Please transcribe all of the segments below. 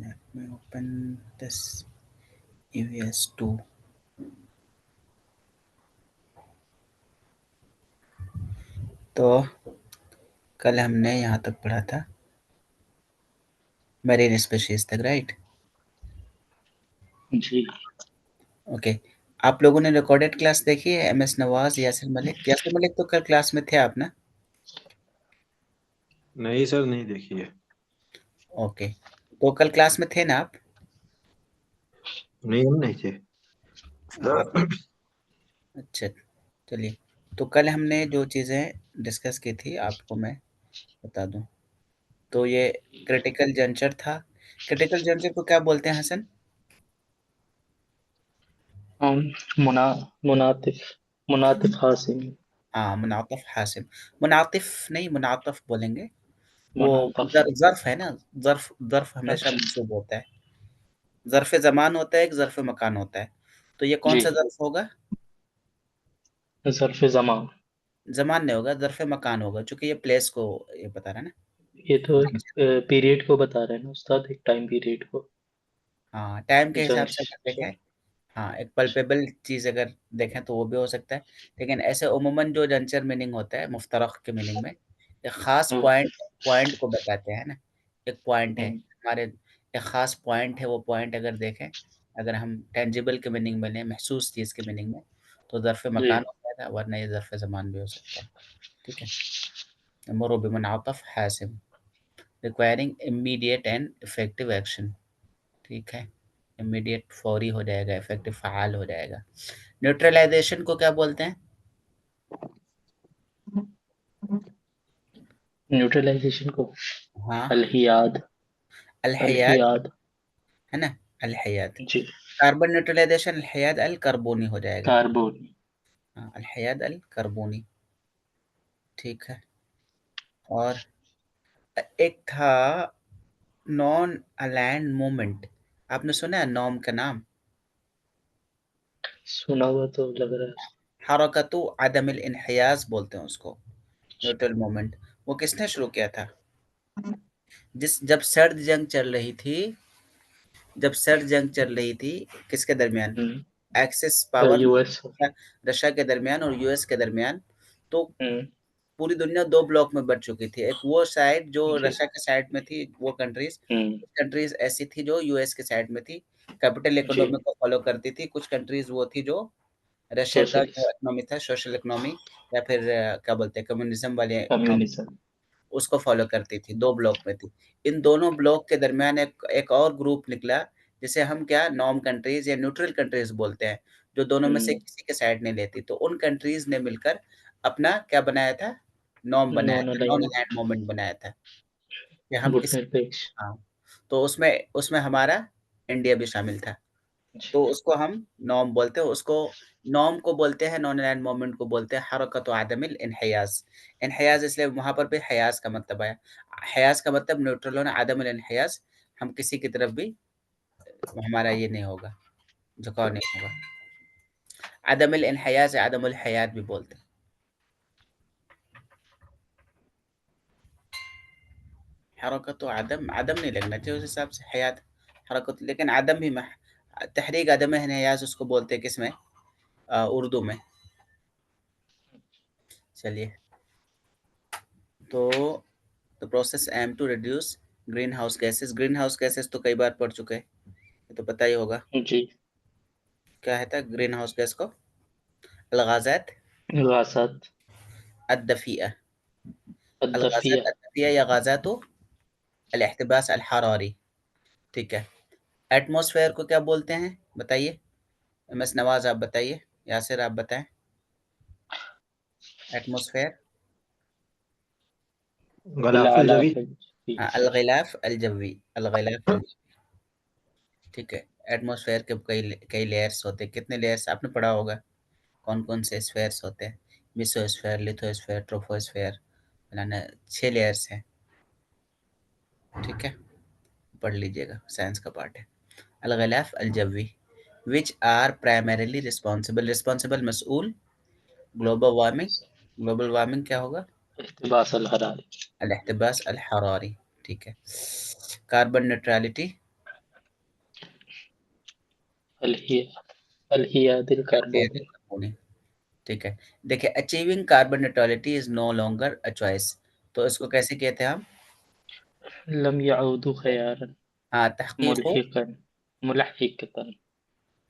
Let me open this EVS 2. तो कल हमने यहाँ तक पढ़ा था, मेरीन स्पीशीज तक, राइट? जी ओके। आप लोगों ने रिकॉर्डेड क्लास देखी है? M S Nawaz, Yasir Malik. यासिर मलिक तो कल क्लास में थे आप ना? नहीं सर, नहीं देखी है। ओके, तो कल क्लास में थे ना आप? नहीं, हम नहीं थे। आप अच्छा, चलिए। तो कल हमने जो चीज़ें डिस्कस की थी आपको मैं बता दूं। तो ये क्रिटिकल जंक्चर था। क्रिटिकल जंक्चर को क्या बोलते हैं हसन? हम मुना मुनातिफ मुनातिफ हासिम। हाँ, मुनातिफ हासिम। मुनातिफ नहीं, मुनातिफ बोलेंगे। वो मुनातफ। ज़र्फ़ है ना, ज़र्फ़ ज़र्फ़ हमेशा अच्छा। मंसूब होता है। ज़र्फ़ ज़मान होता है, एक ज़र्फ़ मकान होता है। तो ये जी। कौन-सा ज़र्फ़ होगा? ज़र्फ़ ज़मान। ज़मान नहीं होगा, ज़र्फ़ मकान होगा, चूँकि ये प्लेस को ये बता रहा है ना। ये तो एक पीरियड को बता रहे हैं ना उस्ताद, एक टाइम पीरियड को। हाँ, टाइम के हिसाब से अगर जंक्शन। देखें, हाँ, एक पल्पेबल चीज़ अगर देखें तो वो भी हो सकता है। लेकिन ऐसे उमूमन जो जंचर मीनिंग होता है मुफ्तरक़ के मीनिंग में, एक ख़ास पॉइंट पॉइंट को बताते हैं ना। एक पॉइंट है, हमारे एक ख़ास पॉइंट है, वो पॉइंट अगर देखें, अगर हम टेंजिबल के मीनिंग में लें, महसूस चीज़ के मीनिंग में, तो ज़र्फ़ जी। मकान हो जाएगा, वरना ये ज़र्फ़ ज़मान भी हो सकता है। ठीक है? यमुरु बिमुनातफ़ हासिम, requiring immediate and effective action. ठीक है? इमीडिएट फौरी हो जाएगा, इफ़ेक्टिव फ़आल हो जाएगा। न्यूट्रलाइज़ेशन को क्या बोलते हैं? न्यूट्रलाइजेशन को हाँ, अलहियाद। अलहयाद, अलहियाद। है ना? अलहयाद। जी। कार्बन न्यूट्रलाइज़ेशन अलहयाद अल-कर्बोनी हो जाएगा। कार्बन। हाँ, अलहयाद अल-कर्बोनी। ठीक है? और एक था नॉन अलाइन्ड मोमेंट। आपने सुना है नॉम का नाम? सुना हुआ तो लग रहा है। हरकतु अदमिल इन्हियाज़ बोलते हैं उसको, न्यूट्रल मोमेंट। वो किसने शुरू किया था? जब सर्द जंग चल रही थी, जब सर्द जंग चल रही थी, किसके दरमियान? Axis power, US. रशिया के दरमियान और यूएस के दरमियान। तो हम्म। पूरी दुनिया 2 ब्लॉक में बँट चुकी थी। एक वो साइड जो जी। रशिया के साइड में थी, वो कंट्रीज़, हम्म। कुछ कंट्रीज़ ऐसी थी जो यूएस के साइड में थी, कैपिटल जी। इकोनॉमी को फ़ॉलो करती थी। कुछ कंट्रीज़ वो थी जो रशिया का जो सोशलिस्ट। इकोनॉमी था, सोशल इकोनॉमी, या फिर क्या बोलते हैं, कम्युनिज़्म वाले इकोनॉमी, कम्युनिज्म। उसको फ़ॉलो करती थी, 2 ब्लॉक में थी। इन दोनों ब्लॉक के दरमियान एक एक और ग्रुप निकला, जिसे हम क्या नॉर्म कंट्रीज़ या न्यूट्रल कंट्रीज़ बोलते हैं, जो दोनों में से हम्म। किसी के साइड नहीं लेती। तो उन कंट्रीज़ ने मिलकर अपना क्या बनाया था? नॉर्म बनाया नॉन था, नॉन अलाइंड। अलाइन्ड मूवमेंट बनाया था कि हम किसी, गुटनिरपेक्ष। हाँ, तो उसमें उसमें हमारा इंडिया भी शामिल था। तो जी। उसको हम नॉर्म बोलते हैं, उसको नॉर्म को बोलते हैं, नॉन अलाइन्ड मूवमेंट को बोलते हैं हरकत अदमिल इन्हियाज़। इन्हियाज़ इसलिए वहाँ पर भी हयाज़ का मतलब आया। हयाज़ का मतलब न्यूट्रल होना, अदमिल इन्हियाज़, हम किसी की तरफ भी हमारा ये नहीं होगा, झुकाव नहीं होगा। अदमिल इन्हियाज़ या अदमुल हयात भी बोलते हैं। हरकत अदम, अदम नहीं लगना चाहिए उस हिसाब से, हयात हरकत, लेकिन अदम भी तहरीक अदम इन्हियाज़ उसको बोलते हैं किसमें? उर्दू में। चलिए, तो the process aim to reduce greenhouse gases. Greenhouse gases तो कई बार पढ़ चुके हैं, ये तो पता ही होगा। जी। क्या है था ग्रीन हाउस गैस को? अलगाज़ात गासात। अद्दफ़िया। अलगाज़ात अद्दफिया। अद्दफ़िया या गाज़ातु अल-इहतिबास अल-हरारी। ठीक है। एटमॉस्फेयर को क्या बोलते हैं बताइए? एमएस नवाज़ आप बताइए, यासिर आप बताएँ। एटमॉस्फेयर, गलाफुल जवी। हाँ, अलग़िलाफ़ अलजवी, अलग़िलाफ़ अलजवी। ठीक है। एटमॉस्फेयर के कई लेयर्स होते हैं। कितने लेयर्स आपने पढ़ा होगा? कौन-कौन से स्फीयर्स होते हैं? मेसोस्फीयर, लिथोस्फीयर, ट्रोपोस्फीयर, बनाना 6 लेयर्स हैं, ठीक है, पढ़ लीजिएगा, साइंस का पार्ट है। अलगलाफ अलजवी, विच आर प्राइमरीली रिस्पॉन्सिबल मसूल, ग्लोबल वार्मिंग, ग्लोबल वार्मिंग क्या होगा? इख्तिबास अल हरारी, अल-इहतिबास अल-हरारी, ठीक है। कार्बन न्यूट्रलिटी, अल हियादिल कार्बोनी, कार्बोनी, ठीक है। देखिए, achieving carbon neutrality is no longer a choice, तो इसको कैसे कहते हैं हम? लम यऊदु खयारन, हाँ, तहकीक मुल्हिकन, मुलहिकतन,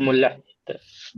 मुलहित,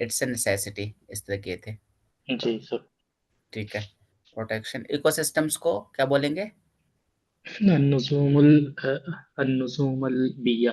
इट्स अ नेसेसिटी, इस तरह के थे, जी सर। ठीक है। प्रोटेक्शन इकोसिस्टम्स को क्या बोलेंगे? अन्नुज़ुमुल अन्नुज़ुमुल बिया,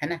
है ना,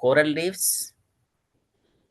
कोरल रीफ्स,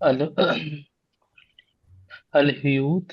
अल अलह्यूद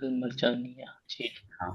अलमरजानिया, जी। हाँ,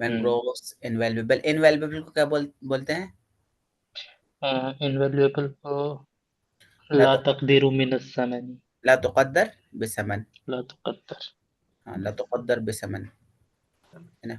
मैंग्रोव्स, इनवेल्युबल, इनवेल्युबल को क्या बोलते हैं? इनवेल्युएबल को ला ला तो तकदीरु मिनस समनी, ला तुक़द्दर बिसमन, ला तुक़द्दर, हाँ, ला तुक़द्दर बिसमन, है ना।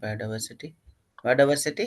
biodiversity, biodiversity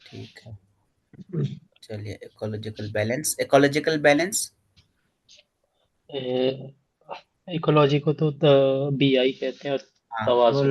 ठीक है। चलिए, इकोलॉजिकल बैलेंस, इकोलॉजी को तो बीआई कहते हैं, और हाँ, तवाज़ुन,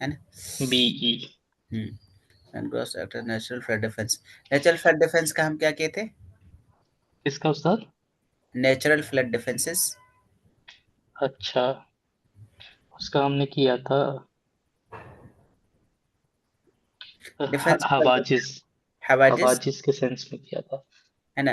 है ना। बीई। एनग्रोस actor natural flood defence, natural flood defence का हम क्या कहते? किसका उस्ताद? नेचुरल फ्लड डिफेंसेस, अच्छा, उसका हमने किया था डिफेंस हवाजिज, हवाजिज, हवाजिज के सेंस में किया था। है ना।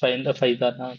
फैजानात,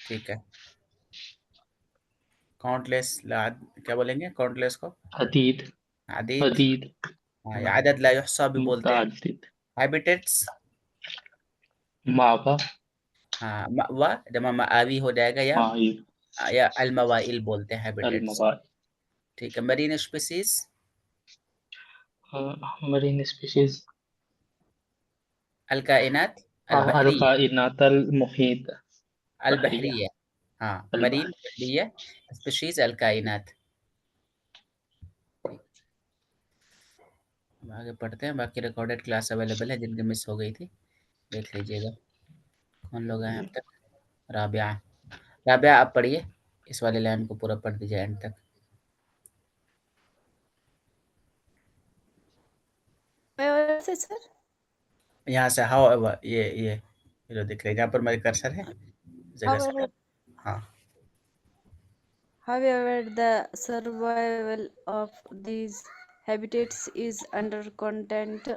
ठीक है। काउंटलेस, क्या बोलेंगे काउंटलेस को? अदीद, अदीद, अदीद, हाँ, या अदद ला युहसा भी बोलते हैं। मुतअद्दिद, हैबिटेट्स, मावा, हाँ, मअवा जमा मआवी हो जाएगा, माई, या अलमवाइल बोलते हैं हैबिटेट्स, अलमवाई, ठीक है। मरीन स्पीसीज, मरीन स्पीशीज, अलकाइनात अलबहरिया, अलकाइनात अलमुहीत, बहरिया, अलबहरिया, हाँ, मरीन अलबहर। बहरिया, स्पीशीज अलकाइनात, ठीक। अब आगे पढ़ते हैं, बाकी रिकॉर्डेड क्लास अवेलेबल है, जिनकी मिस हो गई थी देख लीजिएगा। कौन लोग हैं अब तक? राबिया, राबिया आप पढ़िए, इस वाले लाइन को पूरा पढ़ दीजिए एंड तक। से सर, यहाँ से हाउ, ये जो दिख रहा है जहाँ पर मेरे कर्सर है, इस जगह से, however, हाँ, however, the survival of these habitats is under constant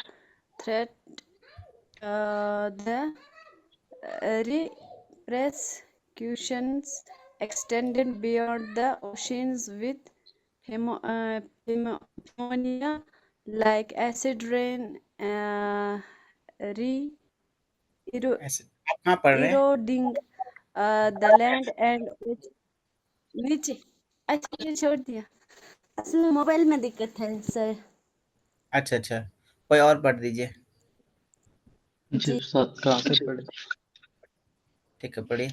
threat. The repercussions extended beyond the oceans with pneumonia like acid rain, ऐसे आप कहाँ पढ़ रहे हैं? eroding the land and नीचे। अच्छा, ये छोड़ दिया, असल में मोबाइल में दिक्कत है सर। अच्छा अच्छा, कोई और पढ़ दीजिए, जी जी, उस्ताद, कहाँ से पढ़े? ठीक है, पढ़िए।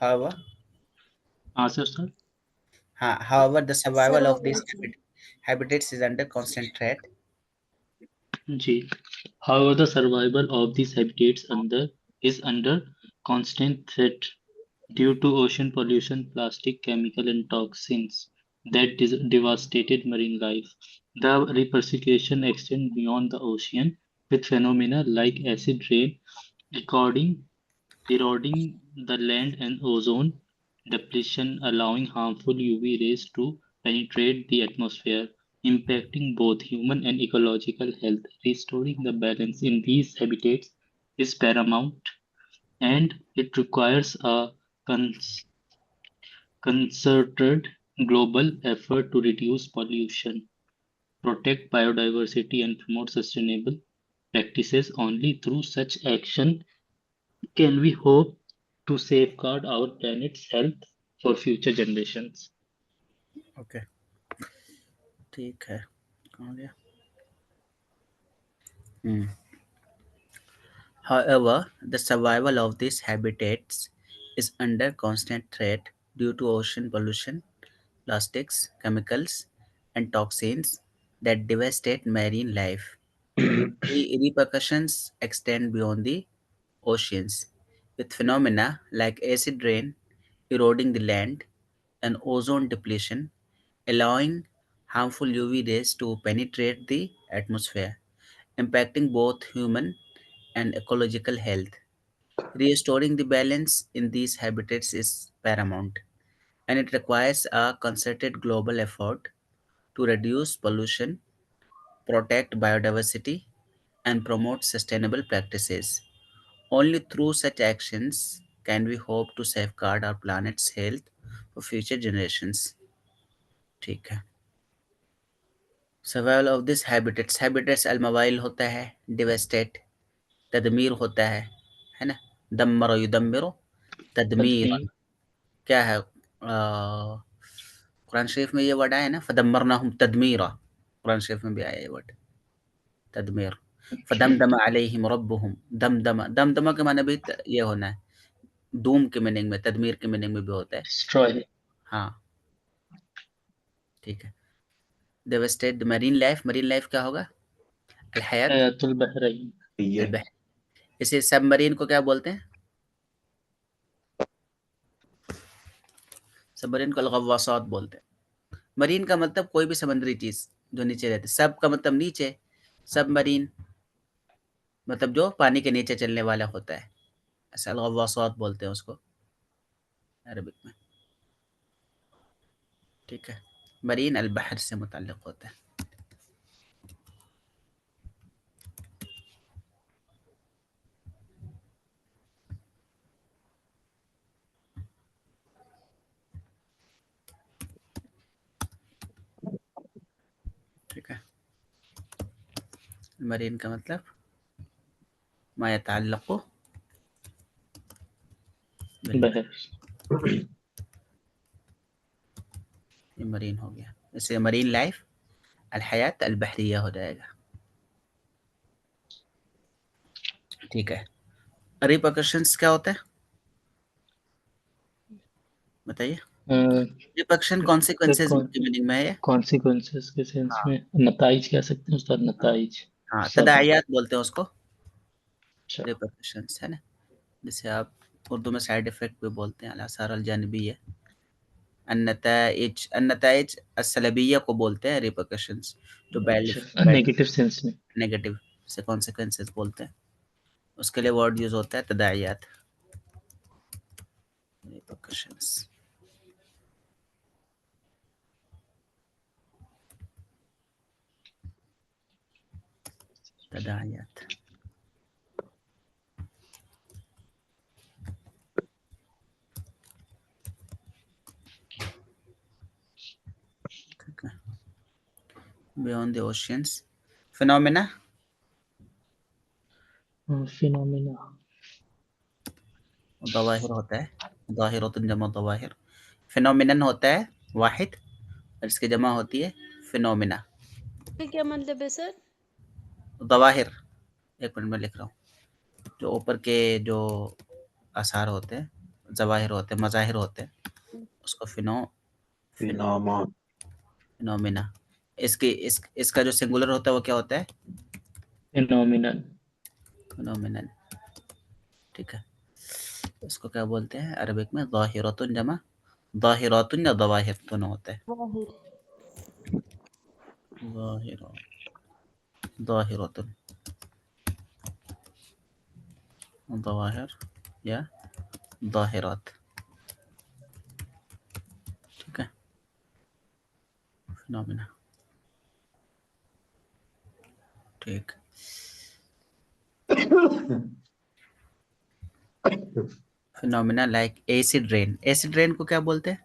हाउ, कहाँ से उस्ताद? हाँ, however the survival of these सर्वोपरि habitats is under constant threat. जी। However, the survival of these habitats is under constant threat due to ocean pollution, plastic, chemical, and toxins that devastated marine life. The repercussions extend beyond the ocean, with phenomena like acid rain eroding the land and ozone depletion, allowing harmful UV rays to penetrate the atmosphere, impacting both human and ecological health. Restoring the balance in these habitats is paramount, and it requires a concerted global effort to reduce pollution, protect biodiversity, and promote sustainable practices. Only through such action can we hope to safeguard our planet's health for future generations. Okay, ठीक है, कहाँ गया? However, the survival of these habitats is under constant threat due to ocean pollution, plastics, chemicals, and toxins that devastate marine life. The repercussions extend beyond the oceans, with phenomena like acid rain eroding the land and ozone depletion, allowing harmful UV rays to penetrate the atmosphere, impacting both human and ecological health. Restoring the balance in these habitats is paramount, and it requires a concerted global effort to reduce pollution, protect biodiversity, and promote sustainable practices. Only through such actions can we hope to safeguard our planet's health for future generations. ठीक है. Survival of this habitats अलमवाइल होता है, devastate, तदमीर होता है ना? दम्मर युदम्मिरो, तदमीर तदमीर क्या है? कुरान शरीफ में ये वर्ड आया है ना, फदम्मरनाहुम तदमीरा, कुरान शरीफ में भी आया है ये वर्ड तदमीर. फदमदम अलैहिम रब्बुहुम, दमदमा के माने भी ये होना है, डूम के मीनिंग में, तदमीर के मीनिंग में भी होता है. destroy हाँ, ठीक है. डेवास्टेट मरीन लाइफ क्या होगा? अलहयात हयातुल बहरैन ये अलबहर. इसे सबमरीन को क्या बोलते हैं? सबमरीन को अलगवासात बोलते हैं. मरीन का मतलब कोई भी समुद्री चीज जो नीचे रहती है. सब का मतलब नीचे, सबमरीन मतलब जो पानी के नीचे चलने वाला होता है. ऐसा अलगवासात बोलते हैं उसको अरबिक में. ठीक है. मरीन अलबहर से मुताल्लिक होता है. ठीक है. मरीन का मतलब मा यतअल्लक़ु बिल-बहर. बहर ये मरीन हो गया. इससे मरीन लाइफ अलहयात अलबहरिया हो जाएगा. ठीक है. रिपरकशंस क्या होता है बताइए? रिपरकशन कॉन्सिक्वेंसेस की मीनिंग में है ये. कॉन्सिक्वेंसेस के सेंस हाँ, में नताइज कह सकते हैं उस्ताद, नताइज हाँ, सब. तदायात बोलते हैं उसको, अच्छा, रिपरकशंस है ना. जैसे आप उर्दू में साइड इफेक्ट भी बोलते हैं, अल-आसार अल-जानबिय्या. अन्नताइज अस्सलबिय्या को बोलते हैं रिपरकशंस, जो अच्छा, बैड नेगेटिव सेंस में. नेगेटिव से कॉन्सिक्वेंसेस बोलते हैं. उसके लिए वर्ड यूज होता है तदायात, रिपरकशंस. तदायात. ठीक है. Beyond the oceans phenomena. Phenomena दवाहिर होता है, ज़ाहिरतुन जमा दवाहिर. फिनोमिनन होता है वाहिद और इसकी जमा होती है फिनोमिना. क्या मतलब है सर? दवाहिर, एक मिनट में लिख रहा हूँ. जो ऊपर के जो आसार होते हैं, जवाहिर होते हैं, मज़ाहिर होते हैं, उसको फिनोमा फिनोमिना. इसका जो सिंगुलर होता है वो क्या होता है? फिनोमिनल. फिनोमिनन. ठीक है. इसको क्या बोलते हैं अरबिक में? ज़ाहिरतुन जमा ज़ाहिरतुन या दवाहिर दोनों होता है. ज़ाहिरा ज़ाहिरतुन दवाहिर या ज़ाहिरात. ठीक है. फिनोमिना. ठीक. Phenomena like acid rain. Acid rain को क्या बोलते हैं?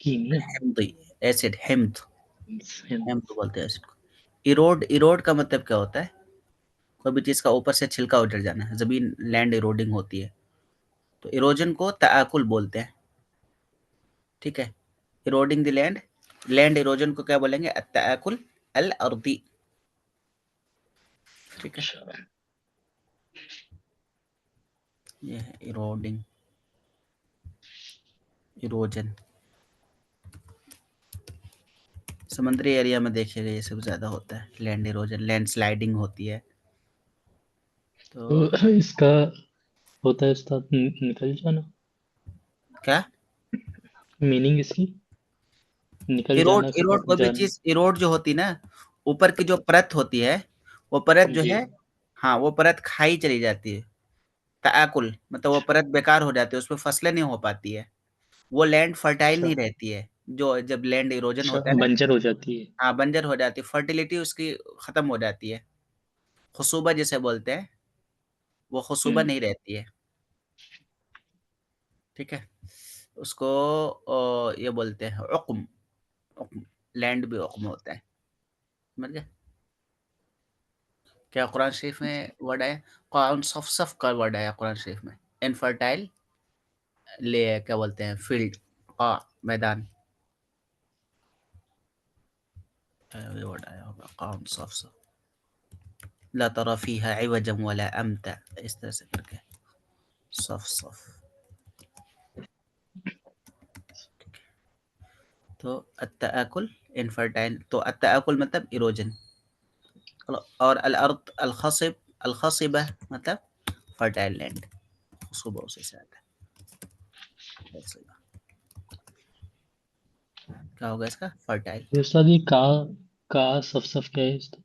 कीमिया हिमदी, एसिड हिमद, हिंद हिमद बोलते हैं एसिड को। इरोड, इरोड का मतलब क्या होता है? कोई भी चीज़ का ऊपर से छिलका उतर जाना, ज़मीन लैंड इरोडिंग होती है, तो इरोजन को तआकुल बोलते हैं, ठीक है? Eroding the land, land erosion को क्या बोलेंगे? अत्तआकुल अल अर्दी, ठीक है? अच्छा ये है इरोडिंग, इरोजन। समुद्री एरिया में देखिएगा ये सब ज़्यादा होता है, लैंड इरोजन, लैंड स्लाइडिंग होती है। तो तो इसका होता है उस्ताद निकल जाना क्या? मीनिंग इसकी निकल इरोड, जाना इरोड कोई भी जाना चीज़ इरोड जो होती है ना, ऊपर की जो परत होती है, वो परत जो जी है, हाँ, वो परत खाई चली जाती है। तआकुल मतलब वो परत बेकार हो जाती है, उसमें फसलें नहीं हो पाती है, वो लैंड फर्टाइल अच्छा नहीं रहती है। जो जब लैंड इरोजन अच्छा होता है ना, बंजर हो जाती है हाँ, बंजर हो जाती है, फर्टिलिटी उसकी खत्म हो जाती है, खुशूबा जिसे बोलते हैं, वो खुशूबा हम्म नहीं रहती है, ठीक है? उसको ये बोलते हैं उक़्म, उक़्म, लैंड भी उक़्म होता है, समझ गए? क्या कुरान शरीफ में वर्ड आया? कौन सफ का वर्ड आया कुरान शरीफ में? इनफर्टाइल, ले क्या बोलते हैं, फील्ड, मैदान, ये वर्ड आया होगा, कौन सफ, ला तरा फीहा इवजन वला अमता, इस तरह से करके, सफ। तो अत्तआकुल इनफर्टाइल, तो अत्तआकुल मतलब इरोजन, और अल अर्द अल खसिब, अल खसिबा मतलब फर्टाइल लैंड, खुशबू उसी से आता है, खसिबा। क्या होगा इसका? फर्टाइल। ये उस्ताद ये का सफ क्या है इसका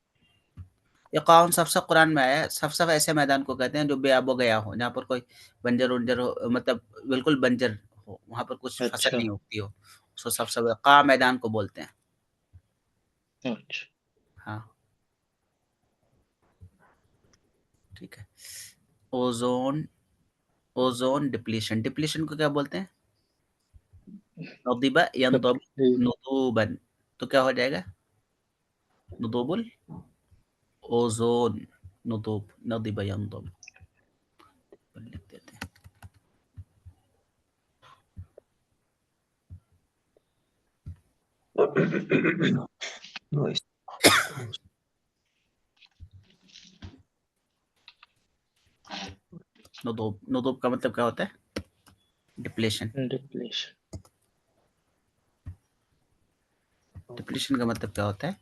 ये कौन सफसफ कुरान में आया है। सफसफ ऐसे मैदान को कहते हैं जो बेआबो गया हो, जहाँ पर कोई बंजर उंजर हो, मतलब बिल्कुल बंजर हो, वहाँ पर कुछ फसल अच्छा नहीं उगती हो, उसको सफसफ का मैदान को बोलते हैं। अच्छा हाँ, ठीक है। ओजोन, ओजोन डिप्लीशन, डिप्लीशन को क्या बोलते हैं? नदीबा यंदब, नुदूबन, तो क्या हो जाएगा? नुदूबुल ओजोन, नुदूब, नदीबा यंदब, लिख देते हैं। Noise. नुदूब, नुदूब का मतलब क्या होता है? डिप्लेशन। डिप्लेशन डिप्लेशन का मतलब क्या होता है?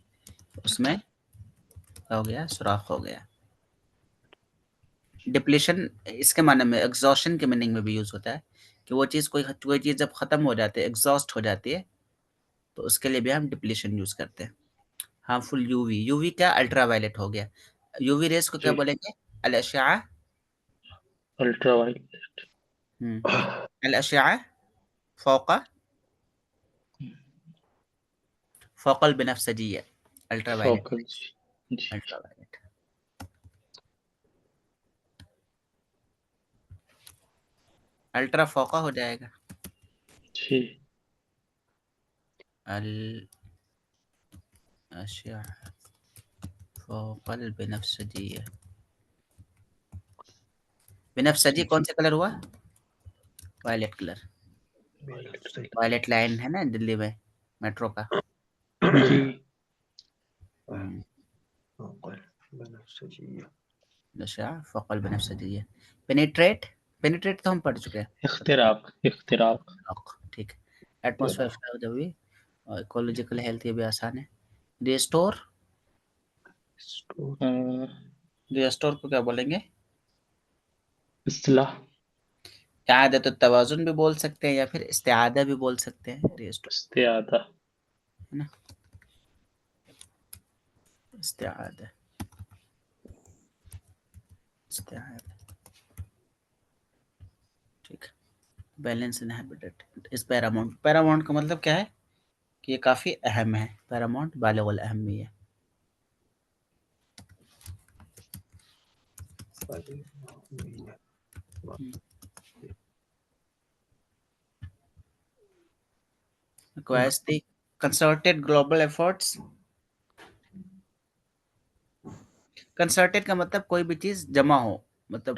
उसमें क्या हो गया? सुराख हो गया। डिप्लेशन इसके माने में एग्जॉशन के मीनिंग में भी यूज होता है, कि वो चीज़, कोई चीज़ जब खत्म हो जाती है, एग्जॉस्ट हो जाती है, तो उसके लिए भी हम डिप्लेशन यूज करते हैं। हार्मफुल यूवी, यूवी क्या? अल्ट्रावायलेट हो गया। यूवी रेस को क्या जी बोलेंगे? अल अशआ, अल्ट्रावायलेट अल अशआ फौका, फौकल बनफसजिया, अल्ट्रावायलेट, फोकस जी अल्ट्रावायलेट। अल्ट्रा फोका हो जाएगा, जी अल अशआ फोकल बनफसजिया। बनफसजी कौन सा कलर हुआ? वायलेट कलर, वायलेट लाइन है ना दिल्ली में, मेट्रो का। जी नशा फोकल बनफसजिया। पेनिट्रेट, पेनिट्रेट तो हम पढ़ चुके हैं। इख्तिराक इख्तिराक ठीक है। एटमॉस्फेयर फ्लो जब भी, और इकोलॉजिकल हेल्थ, ये भी आसान है। रिस्टोर, रिस्टोर को क्या बोलेंगे? इस्तिलाह इआदत तवाजुन भी बोल सकते हैं, या फिर इस्तिआदा भी बोल सकते हैं, रिस्टोर, इस्तिआदा है ना? इस्तिआदा, इस्तिआदा, ठीक है। बैलेंस इन हैबिटेट, इस पैरामाउंट, पैरामाउंट का मतलब क्या है? कि ये काफ़ी अहम है, पैरामाउंट बालिगुल अहमी है। requires the concerted global efforts. Concerted का मतलब कोई भी चीज जमा हो, मतलब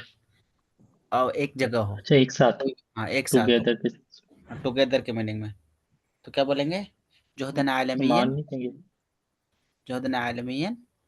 एक जगह हो। अच्छा, एक साथ, हाँ, एक साथ हो, टुगेदर। टुगेदर के मीनिंग में। तो क्या बोलेंगे? जुहदन आलमियन, मान नहीं देंगे। जुहदन आलमियन।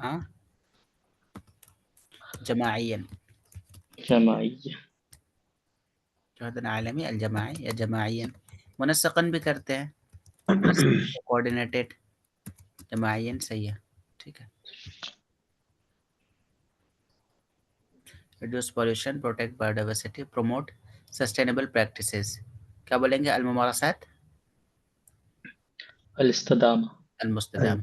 हाँ, जमाइयन, जमाइया। जुहदन आलमी अल जमाई या जमाइयन। मुनस्सकन भी करते हैं, कोऑर्डिनेटेड। जमाइयन सही है, ठीक है। Reduce pollution, protect biodiversity, promote sustainable practices. क्या बोलेंगे? अलमुमारसात अल-इस्तिदामा। अलमुस्तदाम।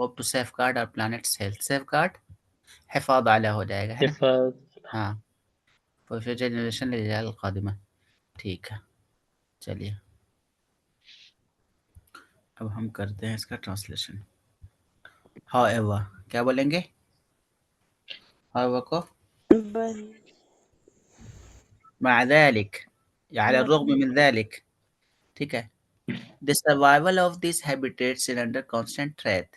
Hope to safeguard our planet's health. Safeguard हिफाज़ आला हो जाएगा, है ना? हिफाज़। हाँ, फॉर फ्यूचर जनरेशन लिजाल क़ादिमा। ठीक है, चलिए अब हम करते हैं इसका ट्रांसलेशन। हाउएवर, क्या बोलेंगे हाउएवर को? बल मअ ज़ालिक, या अला मतलब अर्रग़म मिन ज़ालिक, ठीक है। The survival of these habitats is under constant threat.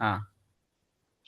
हाँ،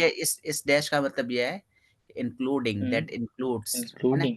ये इस डैश का मतलब ये है इंक्लूडिंग, दैट इंक्लूड्स, है ना? including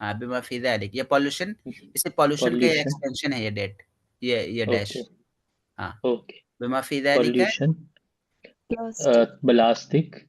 हाँ, बिमा फी ज़ालिक, ये पॉल्यूशन, इसे पॉल्यूशन का pollution. एक्सटेंशन है ये डेट, ये डैश। okay. हाँ, okay. बिमा फी ज़ालिक, pollution. Plastic plastic.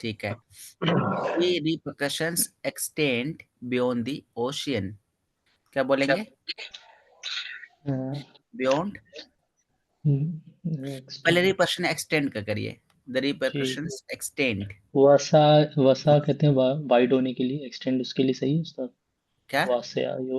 ठीक है। The repercussions extend beyond the ocean. क्या बोलेंगे? Beyond, पहले रिपर्कशन एक्सटेंड का करिए। The repercussions extend. वसा वसा कहते हैं वाइड होने के लिए, एक्सटेंड उसके लिए सही है उसका। क्या? Vasiya to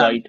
wide.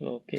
ओके.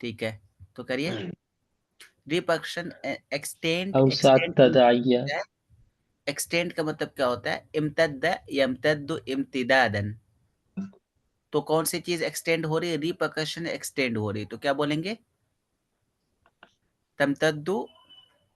ठीक है, तो करिए। रिपर्कशन एक्सटेंड, तदाइया. एक्सटेंड का मतलब क्या होता है? इम्तद्द यम्तद्दु इम्तिदादन। तो कौन सी चीज एक्सटेंड हो रही है? रिपर्कशन एक्सटेंड हो रही है, तो क्या बोलेंगे? तमतद्दु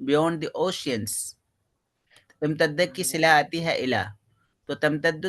beyond the oceans. इम्तद्द की सिला आती है इला, तो तमतद्दु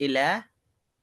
इला,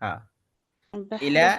हाँ, बहर इला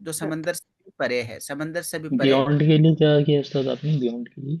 जो समंदर से भी परे है, समंदर से भी परे है। बियॉन्ड के लिए क्या किया उस्ताद आपने? बियॉन्ड के लिए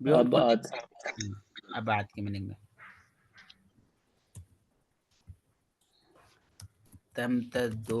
beyond कौन आबाद. सी? अबाद की मीनिंग में तमतद्दु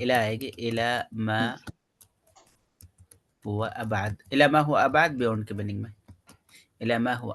इला आएगी, इला मा हुआ अबाद, इला मा हुआ अबाद beyond की मीनिंग में, इला मा हुआ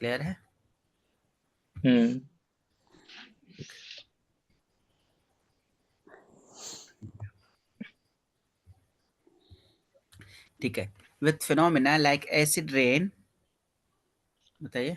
क्लियर है? ठीक है। With phenomena like acid rain, बताइए।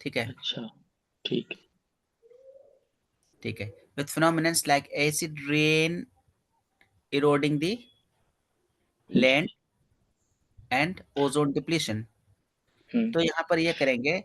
ठीक है। अच्छा, ठीक है. ठीक है। with phenomena like acid rain eroding the land and ozone depletion. तो यहाँ पर ये करेंगे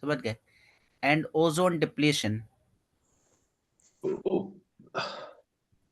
समझ गए. and ozone depletion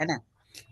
है ना.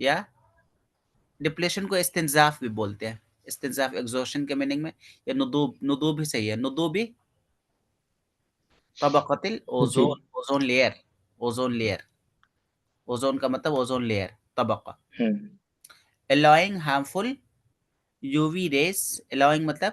या डिप्लेशन को इस्तिंजाफ भी बोलते हैं. इस्तिंजाफ एग्जॉशन के मीनिंग में, या नुदूब ही सही है. नुदूबी तबक़तिल ozone, ozone layer. Ozone layer, ozone का मतलब ओज़ोन लेयर, तबक़ा. allowing harmful UV rays. allowing मतलब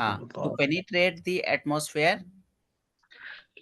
to penetrate the atmosphere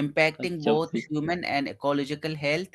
impacting both human and ecological health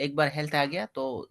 एक बार हेल्थ आ गया तो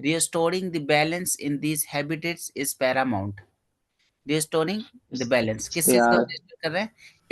restoring the balance in these habitats is paramount. restoring the balance किस चीज को restore कर रहे हैं?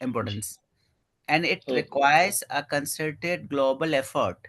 importance. and it requires a concerted global effort.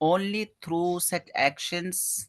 only through such actions,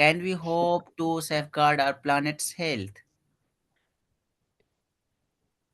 can we hope to safeguard our planet's health.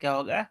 क्या होगा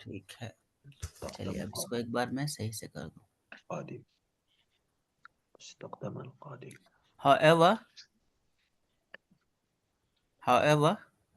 ठीक है, चलिए अब इसको एक बार मैं सही से कर दूं. However,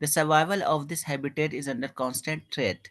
the survival of this habitat is under constant threat.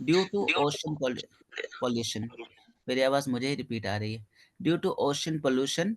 due to ocean pollution. मेरी आवाज मुझे ही रिपीट आ रही है. due to ocean pollution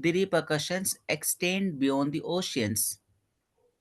The repercussions extend beyond the oceans.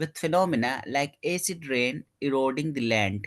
with phenomena like acid rain eroding the land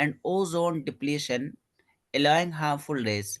and ozone depletion allowing harmful rays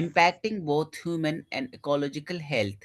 impacting both human and ecological health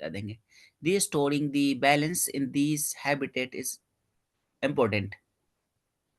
कहेंगे restoring the balance in these habitat is important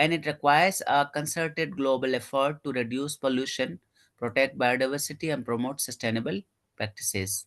and it requires a concerted global effort to reduce pollution, protect biodiversity and promote sustainable practices.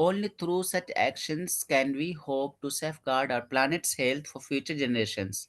Only through such actions can we hope to safeguard our planet's health for future generations.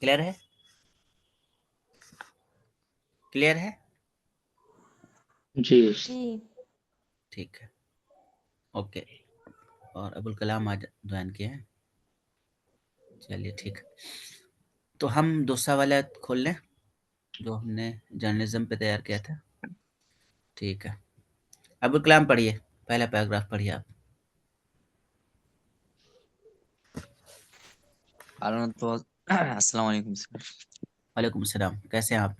Clear है clear है जी जी ठीक है okay और अबुल कलाम आज join किए हैं चलिए ठीक तो हम दूसरा वाला खोल लें जो हमने जर्नलिज्म पे तैयार किया था ठीक है अबुल कलाम पढ़िए पहला पैराग्राफ पढ़िए आप अस्सलाम वालेकुम सर वालेकुम सलाम कैसे हैं आप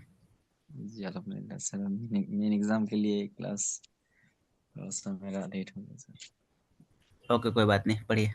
जी अल्हम्दुलिल्लाह सर मेन एग्जाम के लिए क्लास थोड़ा सा मेरा लेट हो गया सर ओके कोई बात नहीं पढ़िए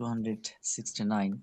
269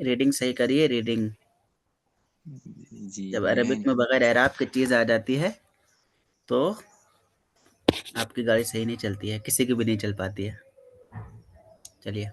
रीडिंग सही करिए रीडिंग जब अरबिक में बगैर एराब की चीज आ जाती है तो आपकी गाड़ी सही नहीं चलती है किसी की भी नहीं चल पाती है चलिए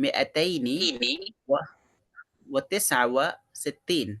269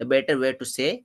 the better way to say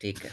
ठीक है.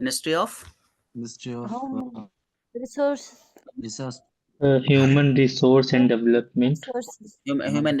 Ministry of Home resource resource Human Resource and Development, resources Human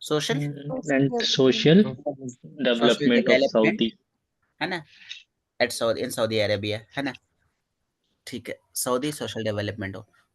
social and Social Development of Development Saudi. है ना in Saudi Arabia है ना. ठीक है. सऊदी सोशल डेवलपमेंट हो.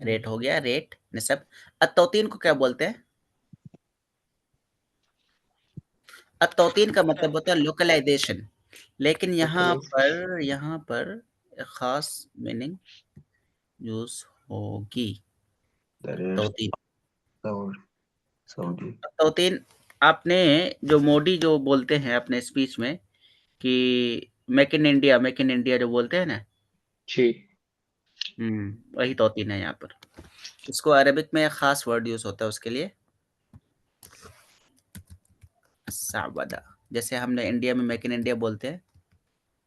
रेट हो गया रेट निसब. अतौतीन को क्या बोलते हैं? अतौतीन का मतलब होता है लोकलाइजेशन, लेकिन यहाँ पर एक खास मीनिंग यूज होगी. The rest तौतीन Saudi. तौतीन आपने जो मोदी जो बोलते हैं अपने स्पीच में कि मेक इन इंडिया जो बोलते हैं ना, जी वही तौतीन है यहाँ पर. इसको अरबिक में एक खास वर्ड यूज होता है उसके लिए, सावदा. जैसे हमने इंडिया में मेक इन इंडिया बोलते हैं,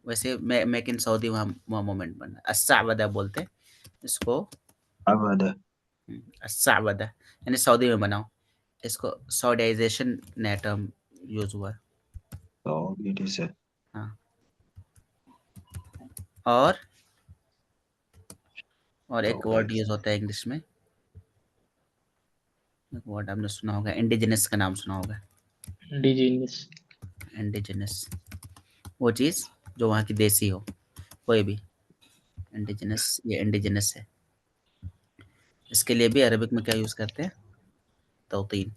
वैसे मेक इन सऊदी वहाँ मोमेंट बनना. अस्सावदा बोलते हैं इसको. Abada. अस्सावदा यानी सऊदी में बनाओ. इसको सऊडाइजेशन नया टर्म यूज हुआ है. So it is a हाँ. और एक वर्ड यूज होता है इंग्लिश में, एक वर्ड आपने सुना होगा, इंडिजिनस का नाम सुना होगा. Indigenous. इंडिजिनस वो चीज जो वहाँ की देसी हो, कोई भी इंडिजिनस, ये इंडिजिनस है. इसके लिए भी अरबिक में क्या यूज करते हैं? तौतीन.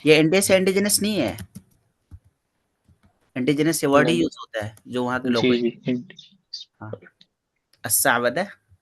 ये इंडिया से इंडिजिनस नहीं है. इंडिजिनस ये वर्ड ही यूज होता है जो वहाँ के लोकल. जी हाँ. अस्सावदा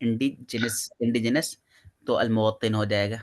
इंडिजिनस तो अलमुवत्तिन हो जाएगा. ये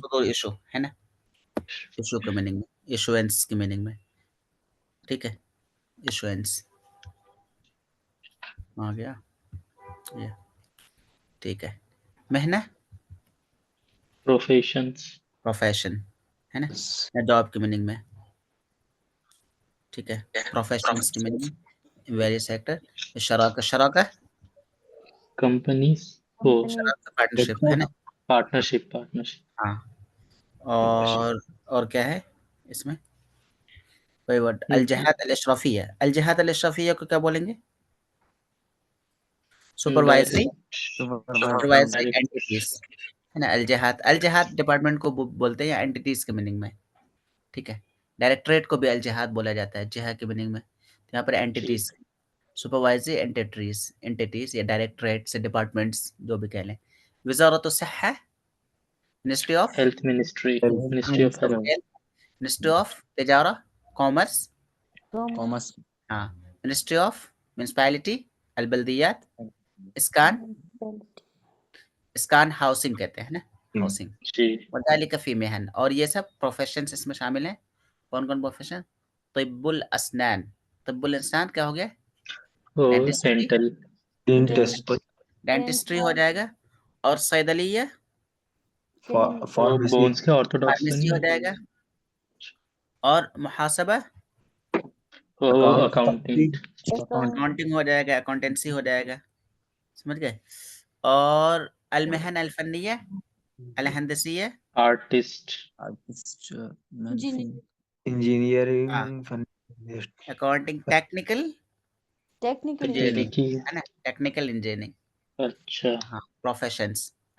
सुदूर इशू है ना, इशू के मीनिंग में, इशुएंस की मीनिंग में. ठीक है. इशुएंस आ गया ये. ठीक है. मेहना प्रोफेशंस. प्रोफेशन है ना, या जॉब की मीनिंग में. ठीक है. प्रोफेशंस की मीनिंग वेरियस सेक्टर. शराका कंपनीज वो पार्टनरशिप है ना. पार्टनरशिप. हाँ. और क्या है इसमें? कोई वर्ड. अलजहात अल अशरफिया को क्या बोलेंगे? सुपरवाइजरी एंटिटीज है ना. अलजहात डिपार्टमेंट को बोलते हैं या एंटिटीज के मीनिंग में. ठीक है. डायरेक्टरेट को भी अलजहात बोला जाता है जिहा के मीनिंग में. तो यहाँ पर एंटिटीज, सुपरवाइजरी एंटिटीज या डायरेक्टरेट से डिपार्टमेंट्स जो भी कह लें. वजारत सहा ministry of health ministry. Ministry of health. Ministry of तिजारा कॉमर्स. कॉमर्स. हाँ. मिनिस्ट्री ऑफ म्युनिसिपैलिटी अलबल्दियात. इसकान हाउसिंग कहते हैं ना, हाउसिंग. जी वज़ालिका फी मेहन. और ये सब प्रोफेशंस इसमें शामिल हैं. कौन कौन प्रोफेशन? तिब्बुल अस्नान. तिब्बुल अस्नान क्या हो गया? डेंटिस्ट्री. डेंटल. डेंटिस्ट्री हो जाएगा. और सैदलिया Pharmacy. बोन्स के ऑर्थोडॉक्स फार्मेसी हो जाएगा. और मुहासबा अकाउंटिंग. अकाउंटिंग हो जाएगा, अकाउंटेंसी हो जाएगा. समझ गए. और अलमहन अलफनिया अलहंदसिया artist. Artist. engineering, accounting, technical technical engineering, तकनीकी। है ना, टेक्निकल इंजीनियरिंग। अच्छा। हाँ प्रोफेशंस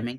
aiming.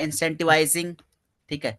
incentivizing. ठीक है।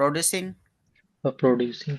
producing. प्रोड्यूसिंग।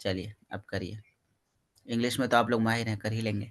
चलिए अब करिए। इंग्लिश में तो आप लोग माहिर हैं, कर ही लेंगे।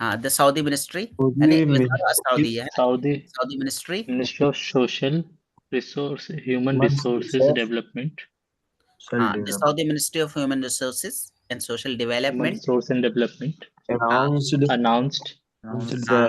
हाँ द सऊदी मिनिस्ट्री, सऊदी यानी वजारा मिनिस्ट्री सऊदीया है, Saudi Saudi ministry. Ministry of social resource human resources of development. हाँ the development Saudi ministry of human resources and social human development resource and development announced announced हाँ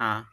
हाँ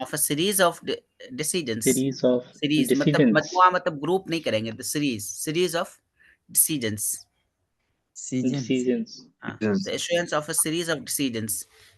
of a series of decisions. series of series मतलब decisions मजमुआ, मतलब group नहीं करेंगे, the series of decisions. decisions हाँ decisions. the issuance of a series of decisions.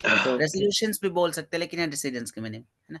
okay. resolutions भी बोल सकते हैं, लेकिन यहाँ decisions के मैंने, है ना।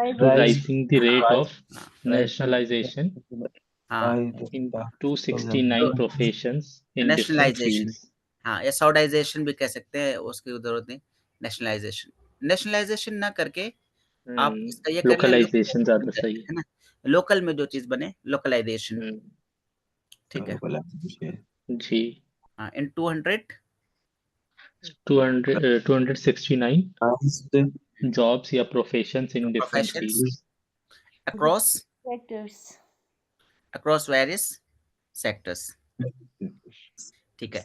rise rising the rate of हाँ nationalization हाँ in 269 तो professions in different nationalisation, fields. हाँ या सऊडाइजेशन भी कह सकते हैं, उसकी जरूरत नहीं। नेशनलाइजेशन, नेशनलाइजेशन ना करके आप इसका ये कर लें Localization ज्यादा लोकल, सही है। है ना, लोकल में जो चीज बने लोकलाइजेशन। Hmm. ठीक है। जी। हाँ इन 200 269 jobs या professions in different professions fields. across sectors across various sectors. ठीक है।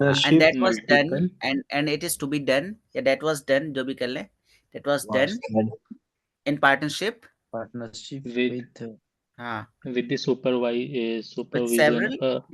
and that was done multiple and it is to be done, yeah, that was done, जो भी कर लें, that was done in partnership with हाँ with the with supervision several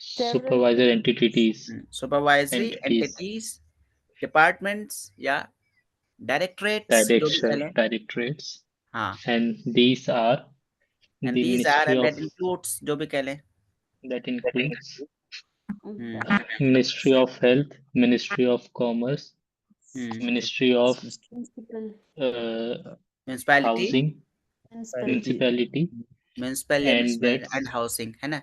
supervisor entities supervisory entities, departments या directorates जो भी कह लें। directorates, हाँ and these are and the these are Ministry and of that includes जो भी कह लें। that includes hmm Ministry of Health, Ministry of Commerce, Ministry of principal municipality, Housing, Municipality, municipal and that's and housing, है ना।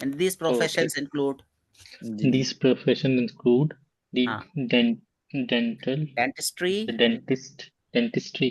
and these Okay. professions include These professions include the हाँ dental, dentistry, the dentistry,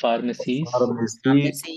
pharmacies, pharmacy,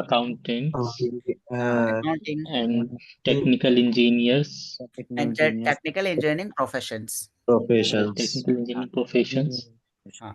accounting, accounting and technical engineers, and technical engineering professions. professions. technical engineering professions, हाँ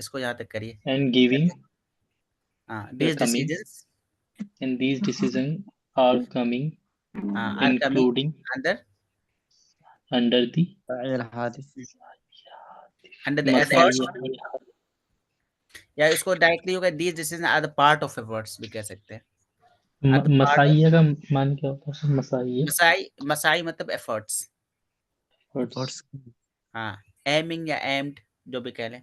इसको यहाँ तक करिए। giving these coming, decisions and these decisions are coming are coming including under under the efforts, Masaya. या इसको directly होगा these decisions are the part of efforts भी कह सकते हैं। are the part of मसाइया का मान क्या होता है? मसाइया मसाई मतलब efforts। efforts. हाँ aiming या aimed जो भी कह लें।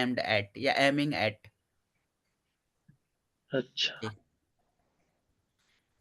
aimed at या aiming at। अच्छा।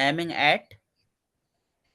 aiming at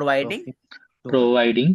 providing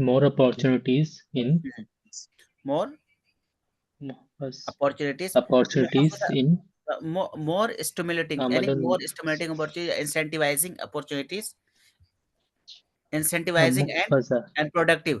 more opportunities in more opportunities in more stimulating यानी मतलब more stimulating opportunities, incentivizing opportunities, incentivizing मुहफज़ा and productive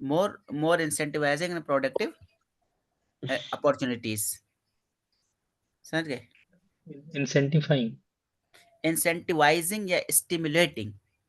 more incentivizing and productive opportunities, समझ गए? incentivizing, इंसेंटिवाइजिंग या stimulating,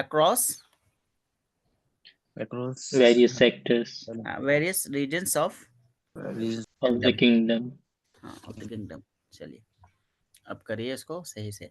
across across various sectors various regions of regions of the kingdom, kingdom. of the kingdom. चलिए अब करिए इसको सही से।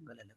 गला लग रहा है।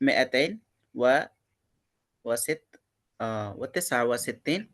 269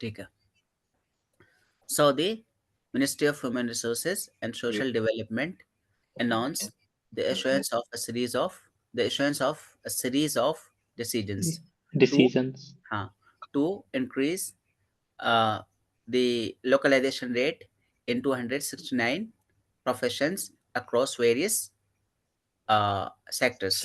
ठीक है. Saudi Ministry of Human Resources and Social Development announced the issuance of a series of decisions Decisions. to increase the localization rate in 269 professions across various sectors.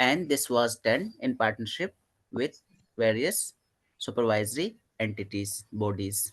And this was done in partnership with various supervisory entities, bodies.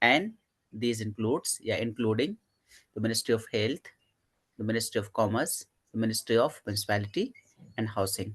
And these including the Ministry of Health, the Ministry of Commerce, the Ministry of Municipality and Housing.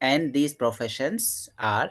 and these professions are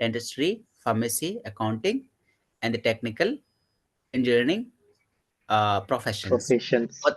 dentistry, pharmacy, accounting, and the technical engineering professions.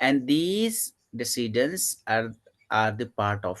And these decisions are the part of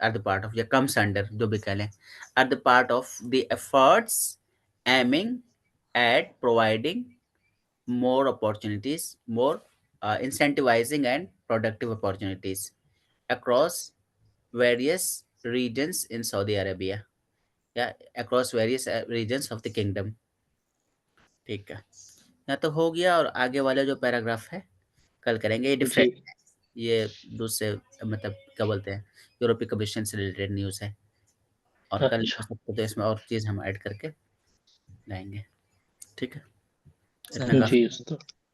are the part of, या comes under, जो भी कह लें, are the part of the efforts aiming at providing more opportunities, more incentivizing and productive opportunities across various regions in Saudi Arabia, across various regions of the kingdom. ठीक है, यहाँ तो हो गया, और आगे वाला जो पैराग्राफ है कल करेंगे। ये डिफरेंट है, ये दूसरे मतलब क्या बोलते हैं, यूरोपीय कमीशन से रिलेटेड न्यूज़ है, और कल हो सकता तो इसमें और चीज़ हम ऐड करके लाएंगे। ठीक है, इतना काफी।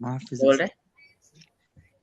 बोल रहे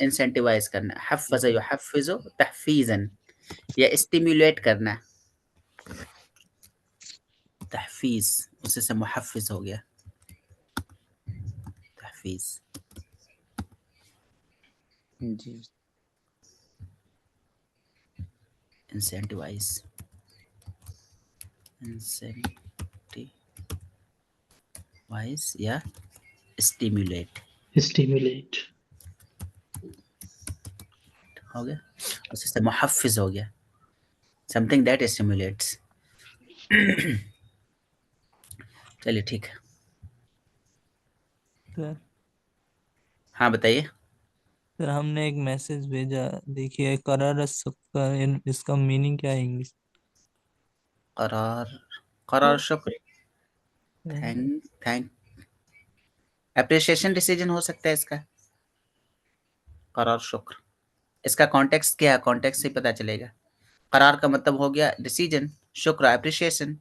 इंसेंटिवाइज करना, हफज़ युहफ़िज़ु तहफ़ीज़न, या स्टिमुलेट करना, तहफ़ीज़ उसी से मुहफ़िज़ हो गया, तहफ़ीज़। जी इंसेंटिवाइज, या स्टिमुलेट हो गया, उसी से मुहफ़िज़ हो गया, समथिंग दैट स्टिमुलेट्स। चलिए ठीक है, सर हाँ बताइए। सर हमने एक मैसेज भेजा, देखिए करार सबका इसका मीनिंग क्या है इंग्लिश? करार शुक्र, थैंक एप्रिसिएशन डिसीजन हो सकता है इसका, करार शुक्र। इसका कॉन्टेक्स्ट क्या है, कॉन्टेक्स्ट से पता चलेगा। करार का मतलब हो गया डिसीजन, शुक्र एप्रिसिएशन।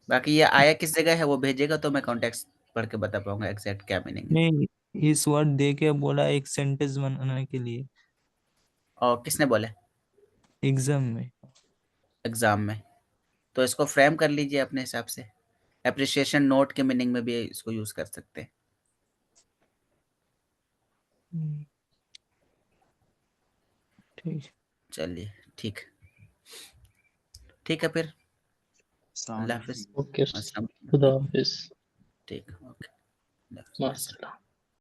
बाकी ये आया किस जगह है वो भेजेगा तो मैं कॉन्टेक्स्ट पढ़ के बता पाऊंगा एग्जैक्ट क्या मीनिंग है। नहीं, इस वर्ड दे के बोला एक सेंटेंस बनाने के लिए। और किसने बोला? एग्जाम में। एग्जाम में, तो इसको फ्रेम कर लीजिए अपने हिसाब से। एप्रिसिएशन नोट के मीनिंग में भी इसको यूज कर सकते हैं। ठीक। चलिए ठीक है फिर। अस्सलाम अल्लाह वालेकुम। हाफिज। ओके, अस्सलाम। खुदा हाफिज, ठीक, ओके। अल्लाह हाफिज। मास्सलाम।